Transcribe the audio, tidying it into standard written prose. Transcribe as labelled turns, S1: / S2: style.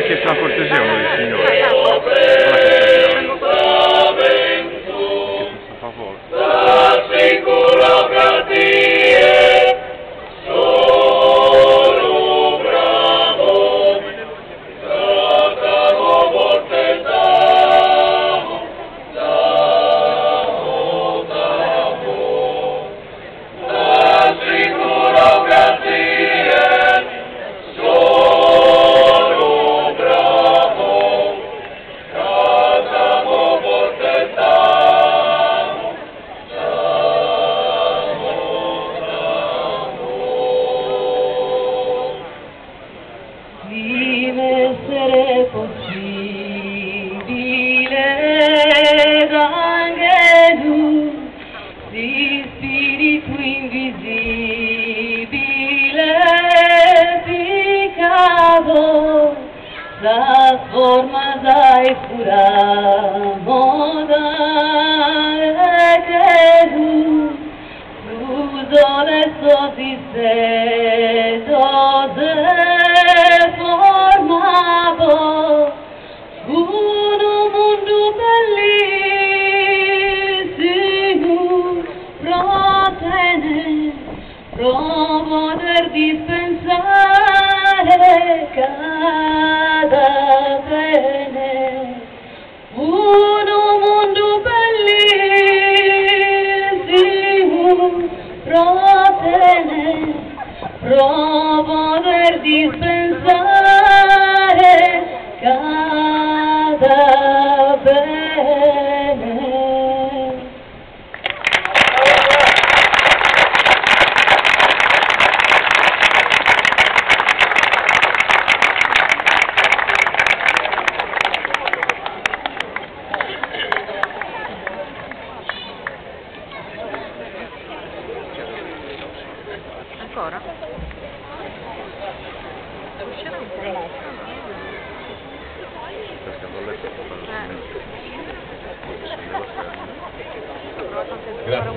S1: chiesto una cortesia del signore. Una
S2: essere possibile anche tu, di spirito invisibile piccato, trasformata e furamodare che tu sole soddisfetto formavo un mondo bellissimo, provo per dispensare cada bene. Un mondo bellissimo, provo per dispensare cada bene.
S3: Ancora? Uscirà un po'.
S1: Grazie.